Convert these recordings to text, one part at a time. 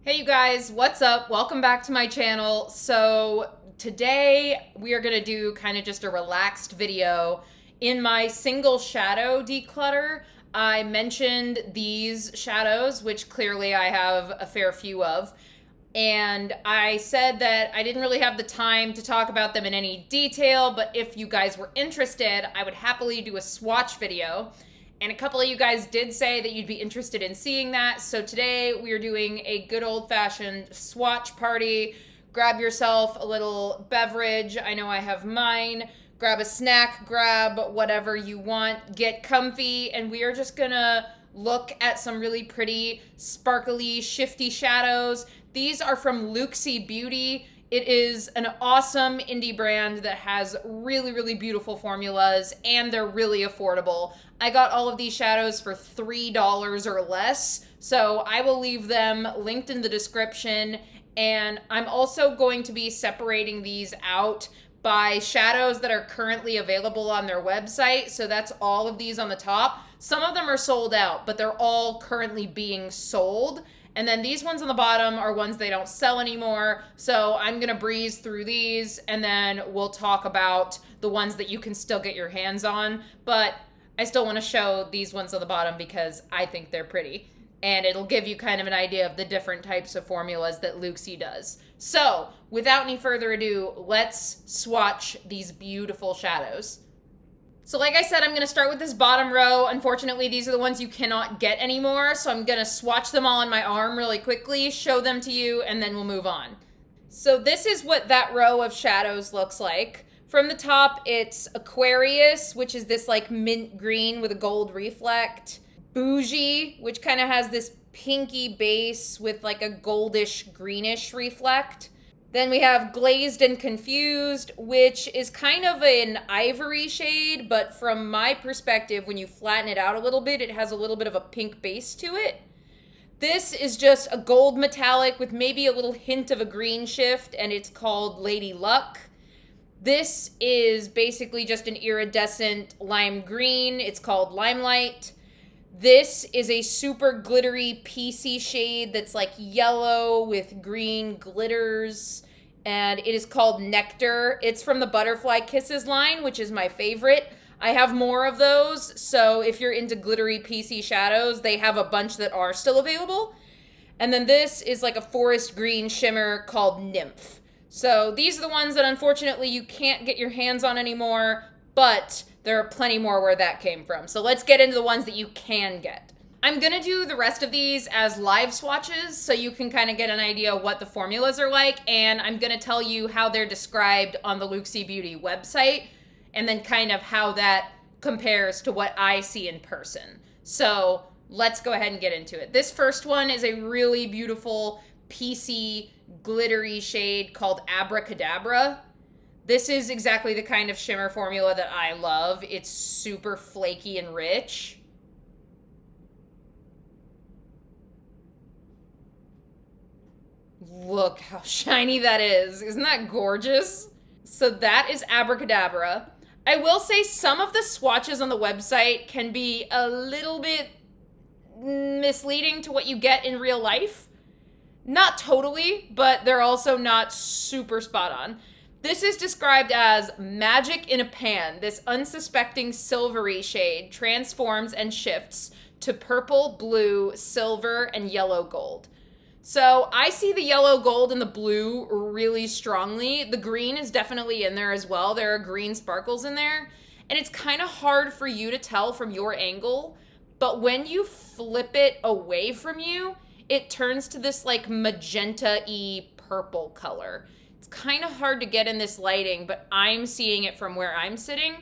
Hey you guys, what's up? Welcome back to my channel. So today we are gonna do kind of just a relaxed video. In my single shadow declutter, I mentioned these shadows, which clearly I have a fair few of. And I said that I didn't really have the time to talk about them in any detail, but if you guys were interested, I would happily do a swatch video. And a couple of you guys did say that you'd be interested in seeing that. So today we are doing a good old-fashioned swatch party. Grab yourself a little beverage. I know I have mine. Grab a snack, grab whatever you want. Get comfy, and we are just gonna look at some really pretty, sparkly, shifty shadows. These are from Looxi Beauty. It is an awesome indie brand that has really, really beautiful formulas, and they're really affordable. I got all of these shadows for $3 or less, so I will leave them linked in the description, and I'm also going to be separating these out by shadows that are currently available on their website, so that's all of these on the top. Some of them are sold out, but they're all currently being sold. And then these ones on the bottom are ones they don't sell anymore. So I'm gonna breeze through these and then we'll talk about the ones that you can still get your hands on. But I still wanna show these ones on the bottom because I think they're pretty. And it'll give you kind of an idea of the different types of formulas that Looxi does. So without any further ado, let's swatch these beautiful shadows. So like I said, I'm gonna start with this bottom row. Unfortunately, these are the ones you cannot get anymore, so I'm gonna swatch them all on my arm really quickly, show them to you, and then we'll move on. So this is what that row of shadows looks like. From the top, it's Aquarius, which is this like mint green with a gold reflect. Boujee, which kind of has this pinky base with like a goldish greenish reflect. Then we have Glazed and Confused, which is kind of an ivory shade, but from my perspective, when you flatten it out a little bit, it has a little bit of a pink base to it. This is just a gold metallic with maybe a little hint of a green shift, and it's called Lady Luck. This is basically just an iridescent lime green. It's called Limelight. This is a super glittery PC shade that's like yellow with green glitters, and it is called Nectar. It's from the Butterfly Kisses line, which is my favorite. I have more of those, so if you're into glittery PC shadows, they have a bunch that are still available. And then this is like a forest green shimmer called Nymph. So these are the ones that unfortunately you can't get your hands on anymore, but there are plenty more where that came from. So let's get into the ones that you can get. I'm gonna do the rest of these as live swatches so you can kind of get an idea of what the formulas are like, and I'm gonna tell you how they're described on the Looxi Beauty website, and then kind of how that compares to what I see in person. So let's go ahead and get into it. This first one is a really beautiful PC glittery shade called Abracadabra. This is exactly the kind of shimmer formula that I love. It's super flaky and rich. Look how shiny that is. Isn't that gorgeous? So that is Abracadabra. I will say some of the swatches on the website can be a little bit misleading to what you get in real life. Not totally, but they're also not super spot on. This is described as magic in a pan. This unsuspecting silvery shade transforms and shifts to purple, blue, silver, and yellow gold. So I see the yellow, gold, and the blue really strongly. The green is definitely in there as well. There are green sparkles in there. And it's kind of hard for you to tell from your angle, but when you flip it away from you, it turns to this like magenta-y purple color. It's kind of hard to get in this lighting, but I'm seeing it from where I'm sitting.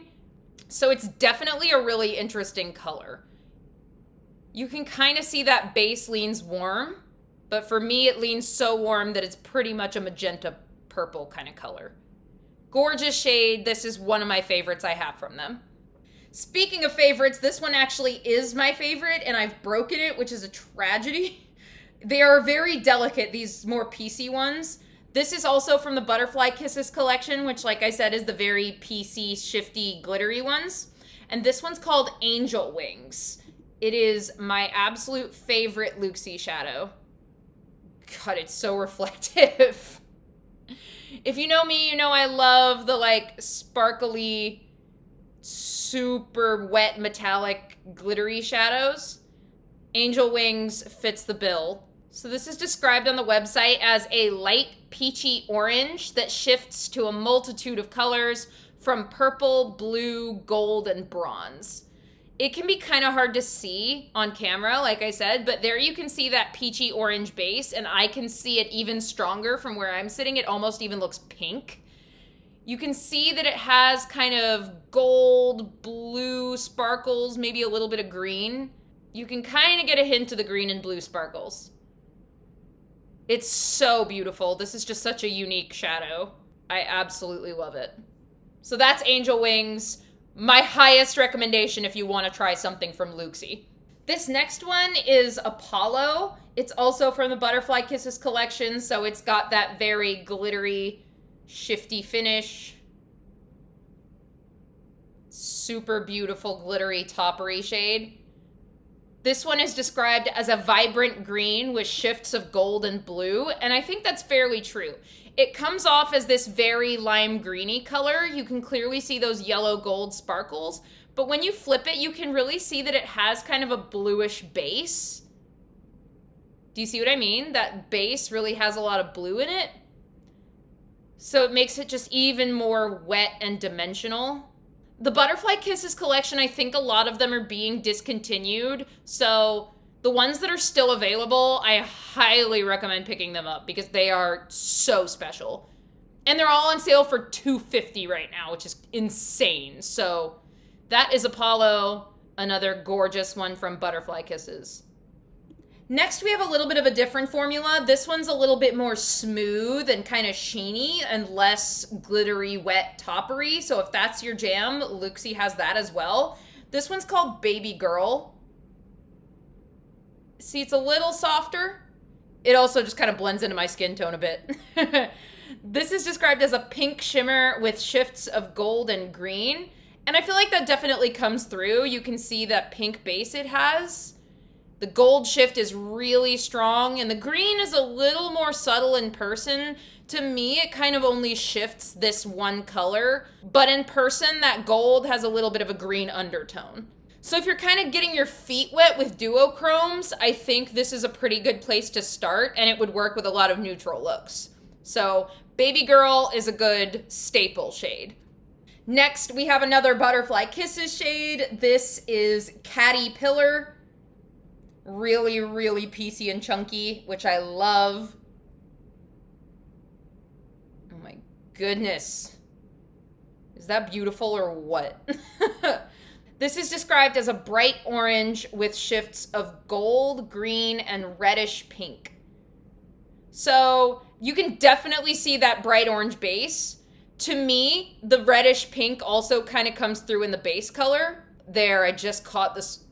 So it's definitely a really interesting color. You can kind of see that base leans warm, but for me it leans so warm that it's pretty much a magenta purple kind of color. Gorgeous shade. This is one of my favorites I have from them. Speaking of favorites, this one actually is my favorite, and I've broken it, which is a tragedy. They are very delicate, these more PC ones. This is also from the Butterfly Kisses collection, which, like I said, is the very PC, shifty, glittery ones. And this one's called Angel Wings. It is my absolute favorite Looxi shadow. God, it's so reflective. If you know me, you know I love the like sparkly, super wet, metallic, glittery shadows. Angel Wings fits the bill. So this is described on the website as a light peachy orange that shifts to a multitude of colors from purple, blue, gold, and bronze. It can be kind of hard to see on camera, like I said, but there you can see that peachy orange base, and I can see it even stronger from where I'm sitting. It almost even looks pink. You can see that it has kind of gold, blue sparkles, maybe a little bit of green. You can kind of get a hint of the green and blue sparkles. It's so beautiful. This is just such a unique shadow. I absolutely love it. So that's Angel Wings. My highest recommendation if you want to try something from Looxi. This next one is Apollo. It's also from the Butterfly Kisses collection, so it's got that very glittery, shifty finish. Super beautiful, glittery, toppery shade. This one is described as a vibrant green with shifts of gold and blue, and I think that's fairly true. It comes off as this very lime greeny color. You can clearly see those yellow gold sparkles, but when you flip it, you can really see that it has kind of a bluish base. Do you see what I mean? That base really has a lot of blue in it. So it makes it just even more wet and dimensional. The Butterfly Kisses collection, I think a lot of them are being discontinued, so the ones that are still available, I highly recommend picking them up because they are so special. And they're all on sale for $250 right now, which is insane. So that is Apollo, another gorgeous one from Butterfly Kisses. Next, we have a little bit of a different formula. This one's a little bit more smooth and kind of sheeny and less glittery, wet, toppery. So if that's your jam, Looxi has that as well. This one's called Babygirl. See, it's a little softer. It also just kind of blends into my skin tone a bit. This is described as a pink shimmer with shifts of gold and green. And I feel like that definitely comes through. You can see that pink base it has. The gold shift is really strong, and the green is a little more subtle in person. To me, it kind of only shifts this one color, but in person, that gold has a little bit of a green undertone. So if you're kind of getting your feet wet with duochromes, I think this is a pretty good place to start, and it would work with a lot of neutral looks. So Babygirl is a good staple shade. Next, we have another Butterfly Kisses shade. This is Caddy Pillar. Really, really piecey and chunky, which I love. Oh my goodness. Is that beautiful or what? This is described as a bright orange with shifts of gold, green, and reddish pink. So you can definitely see that bright orange base. To me, the reddish pink also kind of comes through in the base color. There, I just caught this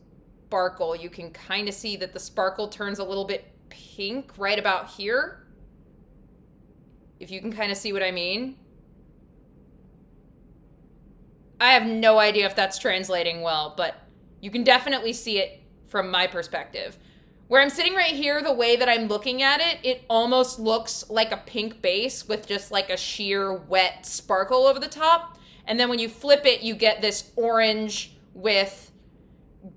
sparkle. You can kind of see that the sparkle turns a little bit pink right about here. If you can kind of see what I mean. I have no idea if that's translating well, but you can definitely see it from my perspective. Where I'm sitting right here, the way that I'm looking at it, it almost looks like a pink base with just like a sheer wet sparkle over the top. And then when you flip it, you get this orange with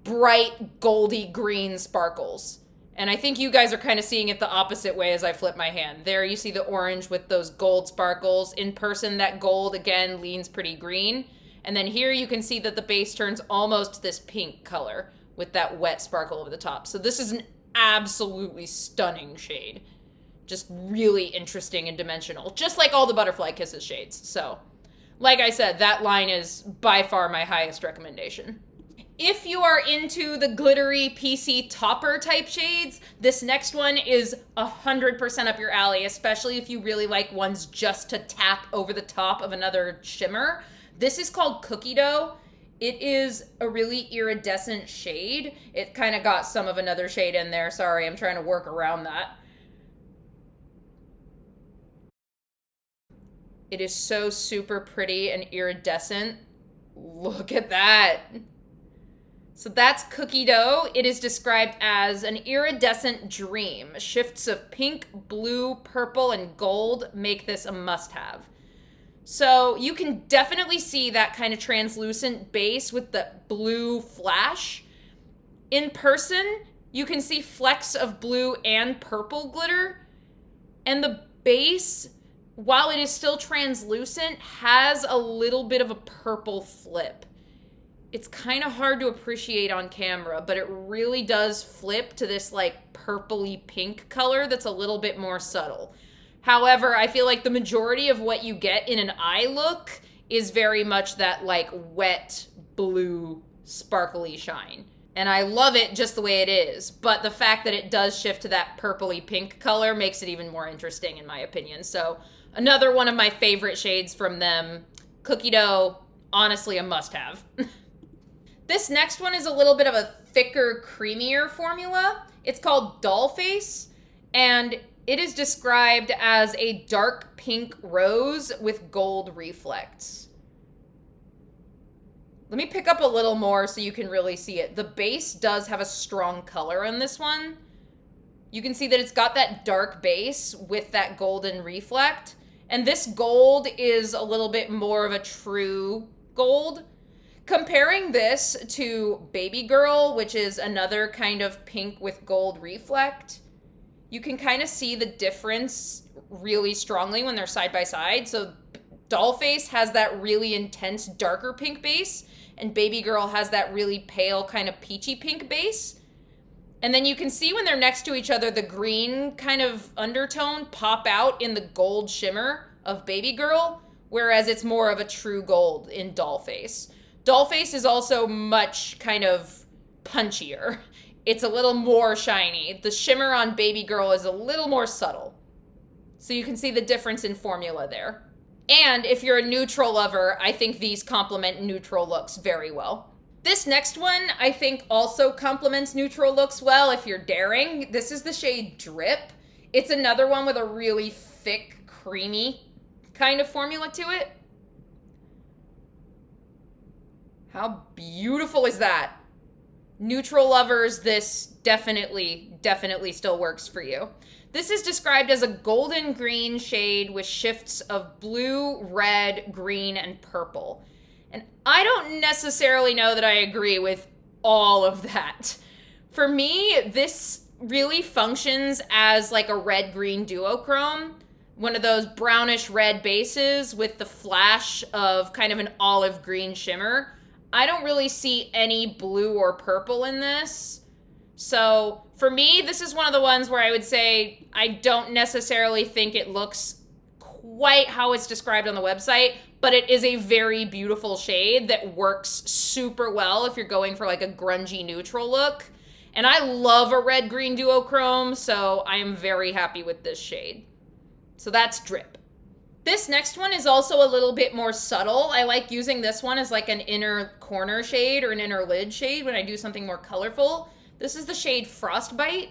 bright goldy green sparkles. And I think you guys are kind of seeing it the opposite way as I flip my hand. There you see the orange with those gold sparkles. In person, that gold again leans pretty green. And then here you can see that the base turns almost this pink color with that wet sparkle over the top. So this is an absolutely stunning shade. Just really interesting and dimensional, just like all the Butterfly Kisses shades. So, like I said, that line is by far my highest recommendation. If you are into the glittery PC topper type shades, this next one is 100% up your alley, especially if you really like ones just to tap over the top of another shimmer. This is called Cookie Dough. It is a really iridescent shade. It kind of got some of another shade in there. Sorry, I'm trying to work around that. It is so super pretty and iridescent. Look at that. So that's Cookie Dough. It is described as an iridescent dream. Shifts of pink, blue, purple, and gold make this a must-have. So you can definitely see that kind of translucent base with the blue flash. In person, you can see flecks of blue and purple glitter. And the base, while it is still translucent, has a little bit of a purple flip. It's kind of hard to appreciate on camera, but it really does flip to this like purpley pink color that's a little bit more subtle. However, I feel like the majority of what you get in an eye look is very much that like wet blue sparkly shine. And I love it just the way it is, but the fact that it does shift to that purpley pink color makes it even more interesting in my opinion. So another one of my favorite shades from them, Cookie Dough, honestly a must-have. This next one is a little bit of a thicker, creamier formula. It's called Dollface, and it is described as a dark pink rose with gold reflects. Let me pick up a little more so you can really see it. The base does have a strong color in this one. You can see that it's got that dark base with that golden reflect. And this gold is a little bit more of a true gold. Comparing this to Babygirl, which is another kind of pink with gold reflect, you can kind of see the difference really strongly when they're side by side. So Dollface has that really intense darker pink base, and Babygirl has that really pale kind of peachy pink base. And then you can see when they're next to each other, the green kind of undertone pop out in the gold shimmer of Babygirl, whereas it's more of a true gold in Dollface. Dollface is also much kind of punchier. It's a little more shiny. The shimmer on Babygirl is a little more subtle. So you can see the difference in formula there. And if you're a neutral lover, I think these complement neutral looks very well. This next one, I think also complements neutral looks well if you're daring. This is the shade Drip. It's another one with a really thick, creamy kind of formula to it. How beautiful is that? Neutral lovers, this definitely still works for you. This is described as a golden green shade with shifts of blue, red, green, and purple. And I don't necessarily know that I agree with all of that. For me, this really functions as like a red-green duochrome, one of those brownish red bases with the flash of kind of an olive green shimmer. I don't really see any blue or purple in this. So for me, this is one of the ones where I would say I don't necessarily think it looks quite how it's described on the website, but it is a very beautiful shade that works super well if you're going for like a grungy neutral look. And I love a red-green duochrome, so I am very happy with this shade. So that's Drip. This next one is also a little bit more subtle. I like using this one as like an inner corner shade or an inner lid shade when I do something more colorful. This is the shade Frostbite.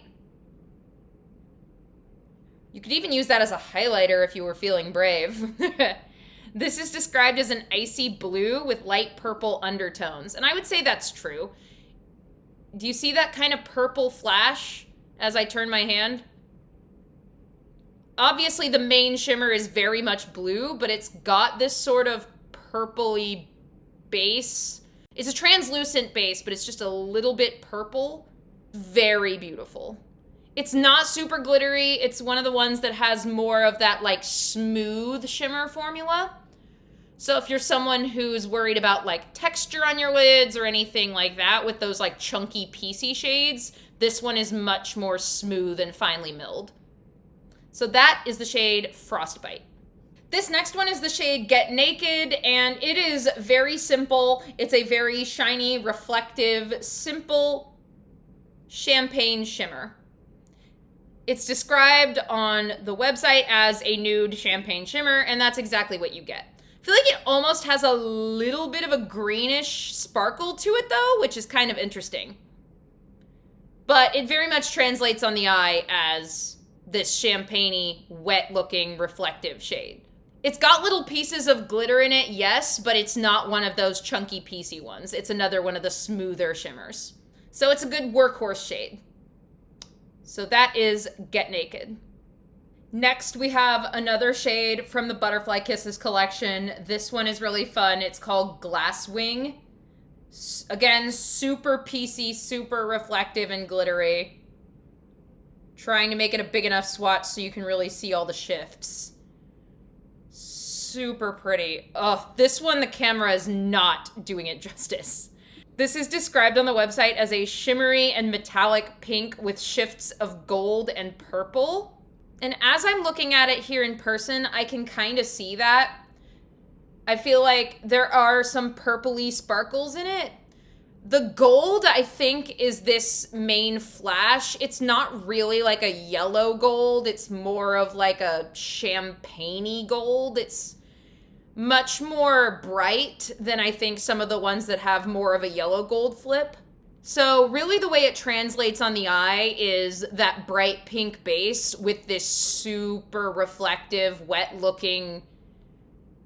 You could even use that as a highlighter if you were feeling brave. This is described as an icy blue with light purple undertones. And I would say that's true. Do you see that kind of purple flash as I turn my hand? Obviously, the main shimmer is very much blue, but it's got this sort of purpley base. It's a translucent base, but it's just a little bit purple. Very beautiful. It's not super glittery. It's one of the ones that has more of that like smooth shimmer formula. So if you're someone who's worried about like texture on your lids or anything like that with those like chunky piecey shades, this one is much more smooth and finely milled. So that is the shade Frostbite. This next one is the shade Get Naked, and it is very simple. It's a very shiny, reflective, simple champagne shimmer. It's described on the website as a nude champagne shimmer, and that's exactly what you get. I feel like it almost has a little bit of a greenish sparkle to it though, which is kind of interesting. But it very much translates on the eye as this champagne-y, wet-looking, reflective shade. It's got little pieces of glitter in it, yes, but it's not one of those chunky, piecey ones. It's another one of the smoother shimmers. So it's a good workhorse shade. So that is Get Naked. Next, we have another shade from the Butterfly Kisses collection. This one is really fun. It's called Glasswing. Again, super piecey, super reflective and glittery. Trying to make it a big enough swatch so you can really see all the shifts. Super pretty. Oh, this one, the camera is not doing it justice. This is described on the website as a shimmery and metallic pink with shifts of gold and purple. And as I'm looking at it here in person, I can kind of see that. I feel like there are some purpley sparkles in it. The gold, I think, is this main flash. It's not really like a yellow gold. It's more of like a champagne-y gold. It's much more bright than I think some of the ones that have more of a yellow gold flip. So really the way it translates on the eye is that bright pink base with this super reflective, wet-looking,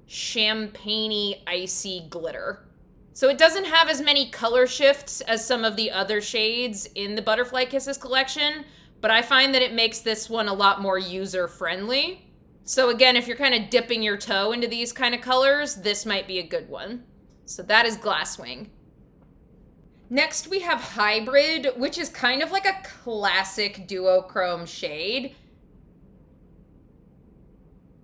champagne-y, icy glitter. So it doesn't have as many color shifts as some of the other shades in the Butterfly Kisses collection, but I find that it makes this one a lot more user-friendly. So again, if you're kind of dipping your toe into these kind of colors, this might be a good one. So that is Glasswing. Next, we have Hybrid, which is kind of like a classic duochrome shade.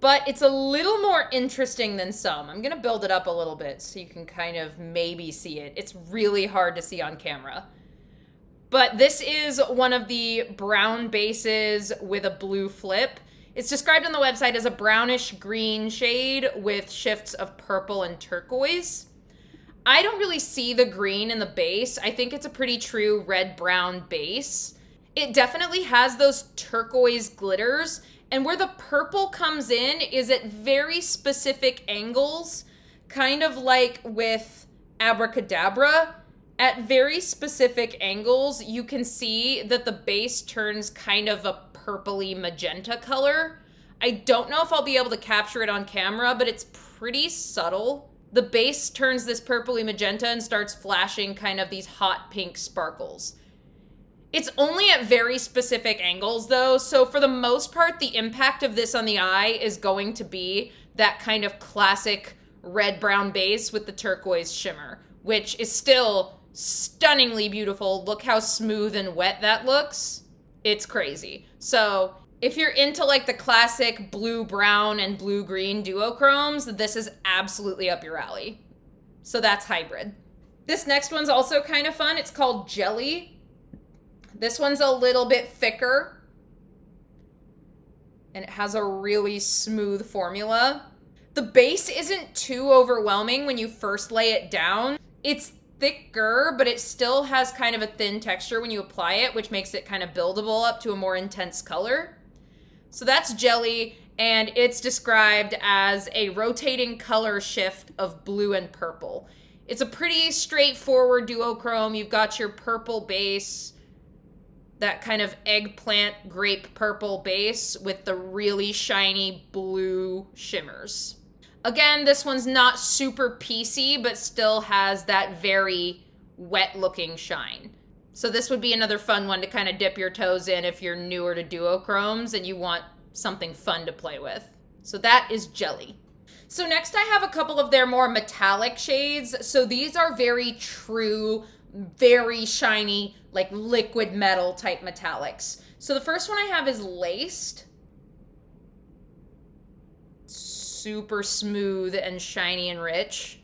But it's a little more interesting than some. I'm going to build it up a little bit so you can kind of maybe see it. It's really hard to see on camera. But this is one of the brown bases with a blue flip. It's described on the website as a brownish green shade with shifts of purple and turquoise. I don't really see the green in the base. I think it's a pretty true red-brown base. It definitely has those turquoise glitters, and where the purple comes in is at very specific angles, kind of like with Abracadabra. At very specific angles, you can see that the base turns kind of a purpley magenta color. I don't know if I'll be able to capture it on camera, but it's pretty subtle. The base turns this purpley magenta and starts flashing kind of these hot pink sparkles. It's only at very specific angles though, so for the most part, the impact of this on the eye is going to be that kind of classic red-brown base with the turquoise shimmer, which is still stunningly beautiful. Look how smooth and wet that looks. It's crazy. So if you're into like the classic blue-brown and blue-green duochromes, this is absolutely up your alley. So that's Hybrid. This next one's also kind of fun. It's called Jelly. This one's a little bit thicker. And it has a really smooth formula. The base isn't too overwhelming when you first lay it down. It's thicker, but it still has kind of a thin texture when you apply it, which makes it kind of buildable up to a more intense color. So that's Jelly, and it's described as a rotating color shift of blue and purple. It's a pretty straightforward duochrome. You've got your purple base, that kind of eggplant grape purple base with the really shiny blue shimmers. Again, this one's not super piecey, but still has that very wet-looking shine. So this would be another fun one to kind of dip your toes in if you're newer to duochromes and you want something fun to play with. So that is Jelly. So next I have a couple of their more metallic shades. So these are very true, very shiny, like liquid metal type metallics. So the first one I have is Laced. Super smooth and shiny and rich.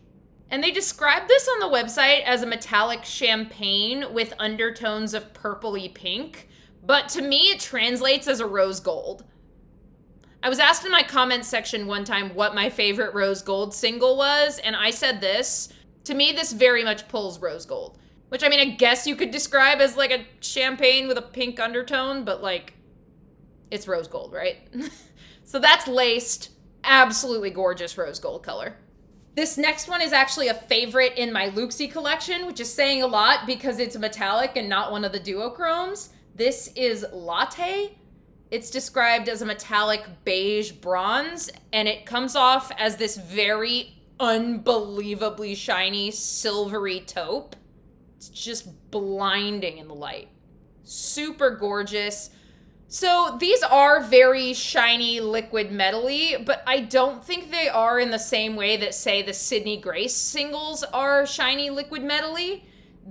And they describe this on the website as a metallic champagne with undertones of purpley pink, but to me it translates as a rose gold. I was asked in my comments section one time what my favorite rose gold single was, and I said this. To me, this very much pulls rose gold, which I mean, I guess you could describe as like a champagne with a pink undertone, but like, it's rose gold, right? So that's Laced. Absolutely gorgeous rose gold color. This next one is actually a favorite in my Looxi collection, which is saying a lot because it's metallic and not one of the duochromes. This is Latte. It's described as a metallic beige bronze, and it comes off as this very unbelievably shiny silvery taupe. It's just blinding in the light. Super gorgeous. So these are very shiny liquid metally, but I don't think they are in the same way that, say, the Sydney Grace singles are shiny liquid metally.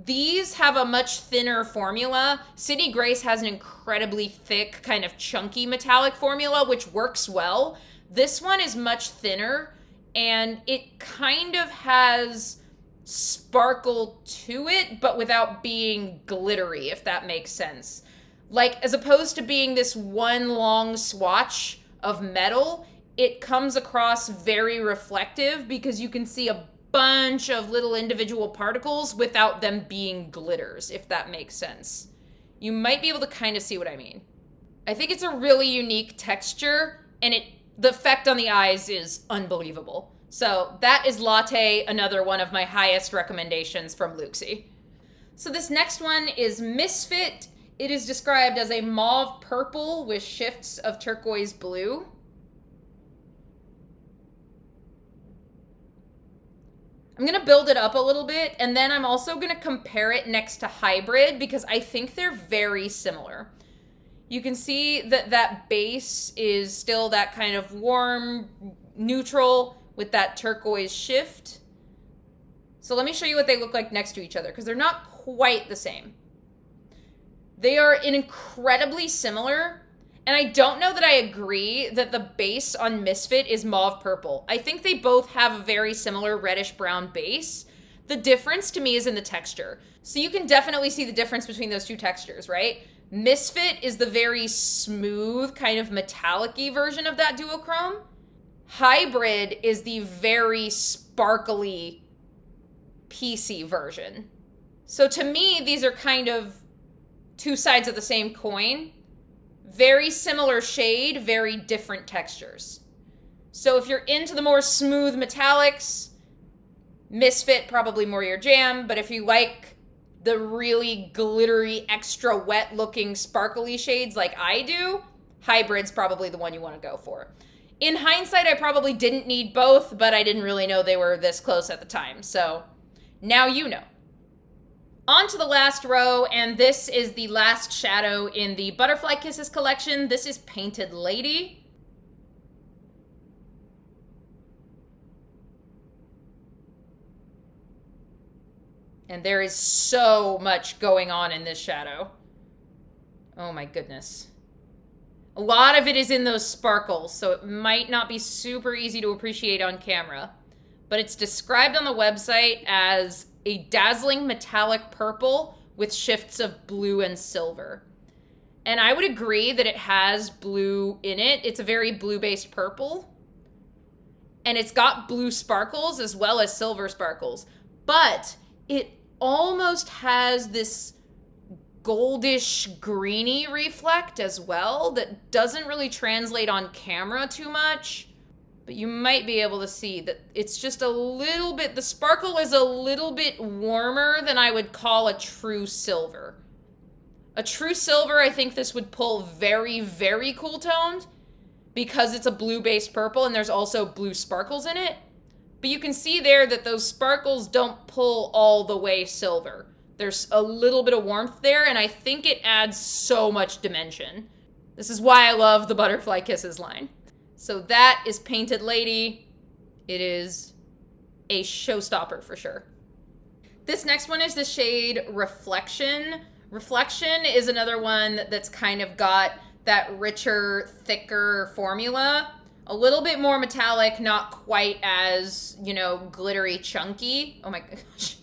These have a much thinner formula. Sydney Grace has an incredibly thick, kind of chunky metallic formula, which works well. This one is much thinner, and it kind of has sparkle to it, but without being glittery, if that makes sense. Like, as opposed to being this one long swatch of metal, it comes across very reflective because you can see a bunch of little individual particles without them being glitters, if that makes sense. You might be able to kind of see what I mean. I think it's a really unique texture, and the effect on the eyes is unbelievable. So that is Latte, another one of my highest recommendations from Looxi. So this next one is Misfit. It is described as a mauve purple with shifts of turquoise blue. I'm going to build it up a little bit, and then I'm also going to compare it next to Hybrid because I think they're very similar. You can see that that base is still that kind of warm neutral with that turquoise shift. So let me show you what they look like next to each other because they're not quite the same. They are incredibly similar. And I don't know that I agree that the base on Misfit is mauve purple. I think they both have a very similar reddish brown base. The difference to me is in the texture. So you can definitely see the difference between those two textures, right? Misfit is the very smooth, kind of metallic-y version of that duochrome. Hybrid is the very sparkly, piecey version. So to me, these are kind of two sides of the same coin. Very similar shade, very different textures. So if you're into the more smooth metallics, Misfit probably more your jam, but if you like the really glittery, extra wet looking sparkly shades like I do, Hybrid's probably the one you want to go for. In hindsight, I probably didn't need both, but I didn't really know they were this close at the time, so now you know. On to the last row, and this is the last shadow in the Butterfly Kisses collection. This is Painted Lady. And there is so much going on in this shadow. Oh my goodness. A lot of it is in those sparkles, so it might not be super easy to appreciate on camera. But it's described on the website as a dazzling metallic purple with shifts of blue and silver. And I would agree that it has blue in it. It's a very blue-based purple. And it's got blue sparkles as well as silver sparkles. But it almost has this goldish greeny reflect as well that doesn't really translate on camera too much. But you might be able to see that it's just a little bit, the sparkle is a little bit warmer than I would call a true silver. A true silver, I think this would pull very, very cool toned because it's a blue-based purple and there's also blue sparkles in it. But you can see there that those sparkles don't pull all the way silver. There's a little bit of warmth there, and I think it adds so much dimension. This is why I love the Butterfly Kisses line. So that is Painted Lady. It is a showstopper for sure. This next one is the shade Reflection. Reflection is another one that's kind of got that richer, thicker formula. A little bit more metallic, not quite as, glittery chunky. Oh my gosh.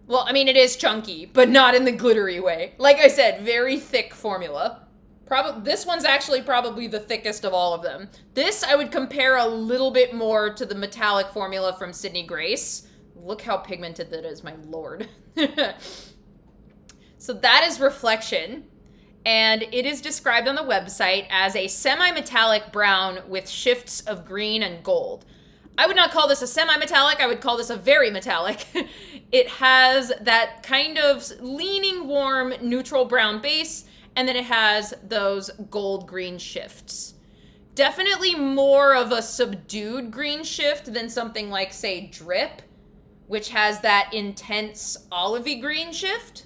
Well, I mean, it is chunky, but not in the glittery way. Like I said, very thick formula. This one's actually probably the thickest of all of them. This I would compare a little bit more to the metallic formula from Sydney Grace. Look how pigmented that is, my lord. So that is Reflection, and it is described on the website as a semi-metallic brown with shifts of green and gold. I would not call this a semi-metallic, I would call this a very metallic. It has that kind of leaning warm neutral brown base, and then it has those gold green shifts. Definitely more of a subdued green shift than something like, say, Drip, which has that intense olivey green shift.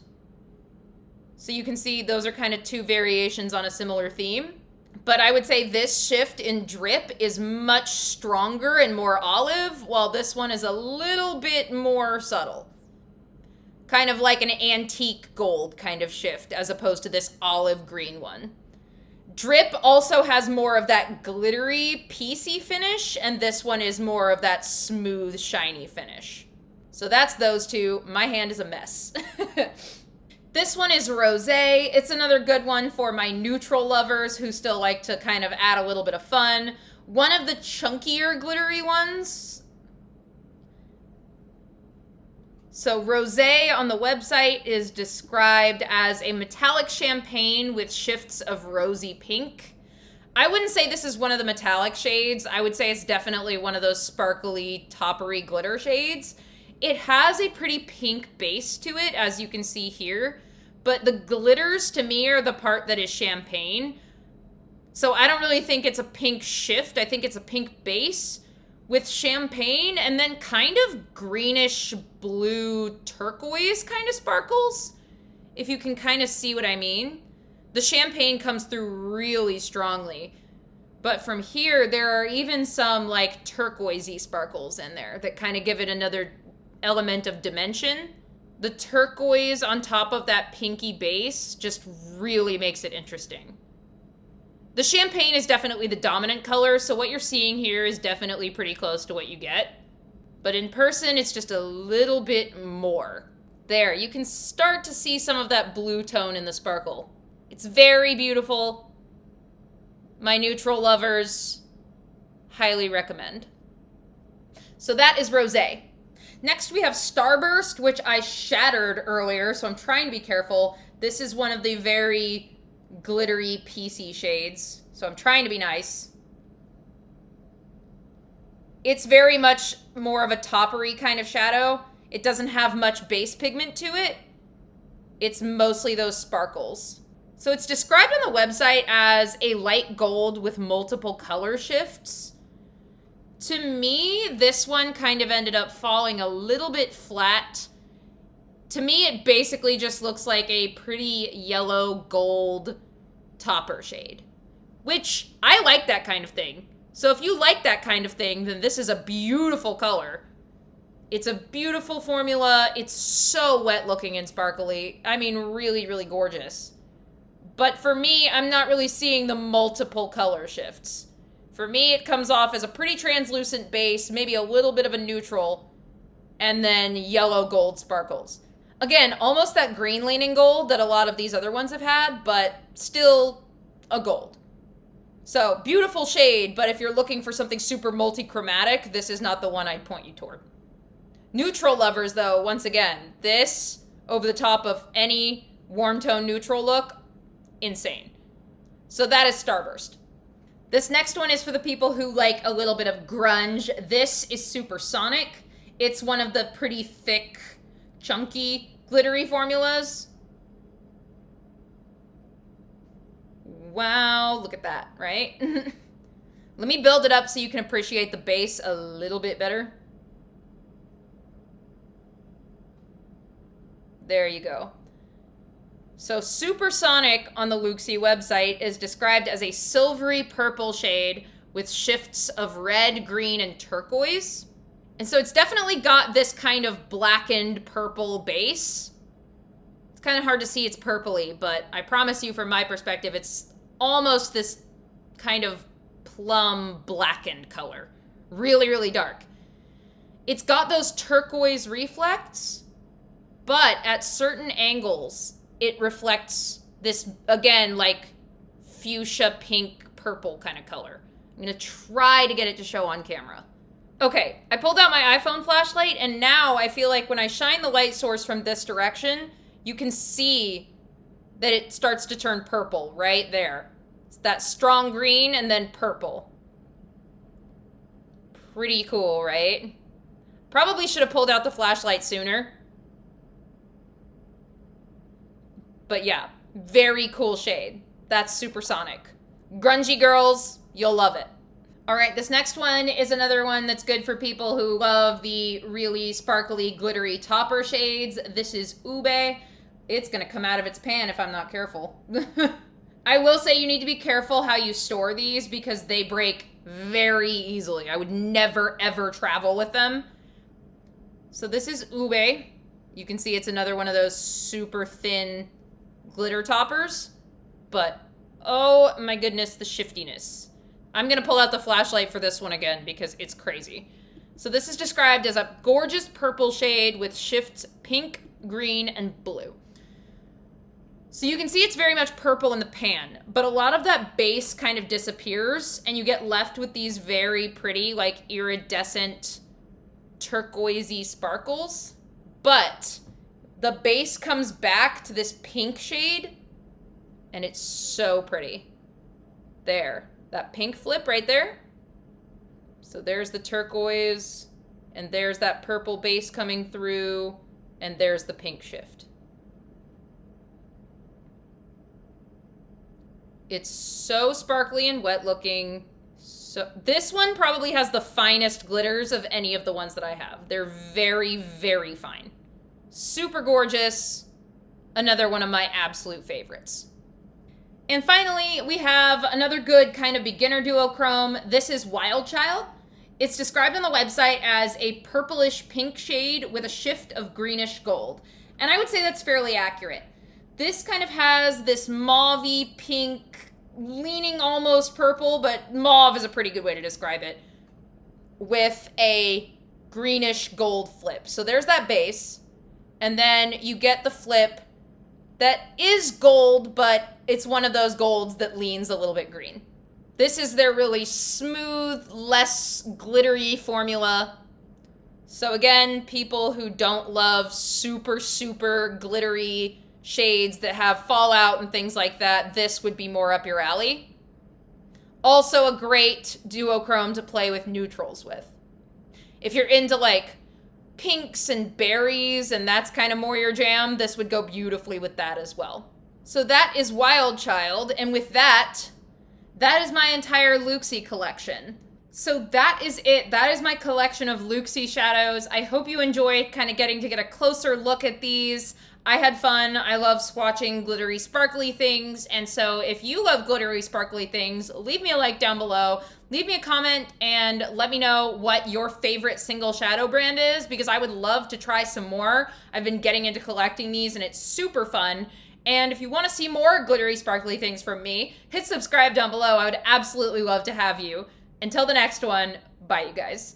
So you can see those are kind of two variations on a similar theme. But I would say this shift in Drip is much stronger and more olive, while this one is a little bit more subtle. Kind of like an antique gold kind of shift, as opposed to this olive green one. Drip also has more of that glittery, piecey finish, and this one is more of that smooth, shiny finish. So that's those two. My hand is a mess. This one is Rosé. It's another good one for my neutral lovers who still like to kind of add a little bit of fun. One of the chunkier glittery ones. So Rosé on the website is described as a metallic champagne with shifts of rosy pink. I wouldn't say this is one of the metallic shades. I would say it's definitely one of those sparkly, toppery glitter shades. It has a pretty pink base to it, as you can see here. But the glitters, to me, are the part that is champagne. So I don't really think it's a pink shift. I think it's a pink base with champagne and then kind of greenish blue turquoise kind of sparkles, if you can kind of see what I mean. The champagne comes through really strongly, but from here there are even some like turquoisey sparkles in there that kind of give it another element of dimension. The turquoise on top of that pinky base just really makes it interesting. The champagne is definitely the dominant color, so what you're seeing here is definitely pretty close to what you get. But in person, it's just a little bit more. There, you can start to see some of that blue tone in the sparkle. It's very beautiful. My neutral lovers, highly recommend. So that is Rosé. Next we have Starburst, which I shattered earlier, so I'm trying to be careful. This is one of the very glittery, piecey shades, so I'm trying to be nice. It's very much more of a toppery kind of shadow. It doesn't have much base pigment to it. It's mostly those sparkles. So it's described on the website as a light gold with multiple color shifts. To me, this one kind of ended up falling a little bit flat. To me, it basically just looks like a pretty yellow gold topper shade, which I like that kind of thing. So if you like that kind of thing, then this is a beautiful color. It's a beautiful formula. It's so wet looking and sparkly. I mean, really, really gorgeous. But for me, I'm not really seeing the multiple color shifts. For me, it comes off as a pretty translucent base, maybe a little bit of a neutral, and then yellow gold sparkles. Again, almost that green leaning gold that a lot of these other ones have had, but still a gold. So, beautiful shade, but if you're looking for something super multi-chromatic, this is not the one I'd point you toward. Neutral lovers, though, once again, this over the top of any warm tone neutral look, insane. So that is Starburst. This next one is for the people who like a little bit of grunge. This is Supersonic. It's one of the pretty thick, chunky, glittery formulas. Wow, look at that, right? Let me build it up so you can appreciate the base a little bit better. There you go. So Supersonic on the Looxi website is described as a silvery purple shade with shifts of red, green, and turquoise. And so it's definitely got this kind of blackened purple base. It's kind of hard to see it's purpley, but I promise you from my perspective, it's almost this kind of plum blackened color. Really, really dark. It's got those turquoise reflects, but at certain angles, it reflects this, again, like fuchsia pink purple kind of color. I'm going to try to get it to show on camera. Okay, I pulled out my iPhone flashlight, and now I feel like when I shine the light source from this direction, you can see that it starts to turn purple right there. It's that strong green and then purple. Pretty cool, right? Probably should have pulled out the flashlight sooner. But yeah, Very cool shade. That's Supersonic. Grungy girls, you'll love it. All right, this next one is another one that's good for people who love the really sparkly, glittery topper shades. This is Ube. It's gonna come out of its pan if I'm not careful. I will say you need to be careful how you store these because they break very easily. I would never, ever travel with them. So this is Ube. You can see it's another one of those super thin glitter toppers. But, oh my goodness, the shiftiness. I'm going to pull out the flashlight for this one again because it's crazy. So this is described as a gorgeous purple shade with shifts pink, green, and blue. So you can see it's very much purple in the pan, but a lot of that base kind of disappears and you get left with these very pretty, like iridescent, turquoisey sparkles. But the base comes back to this pink shade and it's so pretty. There, that pink flip right there. So there's the turquoise and there's that purple base coming through and there's the pink shift. It's so sparkly and wet looking. So this one probably has the finest glitters of any of the ones that I have. They're very, very fine. Super gorgeous. Another one of my absolute favorites. And finally, we have another good kind of beginner duochrome. This is Wild Child. It's described on the website as a purplish pink shade with a shift of greenish gold. And I would say that's fairly accurate. This kind of has this mauve-y pink, leaning almost purple, but mauve is a pretty good way to describe it, with a greenish gold flip. So there's that base, and then you get the flip that is gold, but it's one of those golds that leans a little bit green. This is their really smooth, less glittery formula. So again, people who don't love super, super glittery shades that have fallout and things like that, this would be more up your alley. Also a great duochrome to play with neutrals with. If you're into like pinks and berries and that's kind of more your jam, this would go beautifully with that as well. So that is Wild Child, and with that is my entire Looxi collection. So that is it. That is my collection of Looxi shadows. I hope you enjoyed kind of getting to get a closer look at these. I had fun. I love swatching glittery, sparkly things. And so if you love glittery, sparkly things, leave me a like down below. Leave me a comment and let me know what your favorite single shadow brand is because I would love to try some more. I've been getting into collecting these and it's super fun. And if you want to see more glittery, sparkly things from me, hit subscribe down below. I would absolutely love to have you. Until the next one, bye you guys.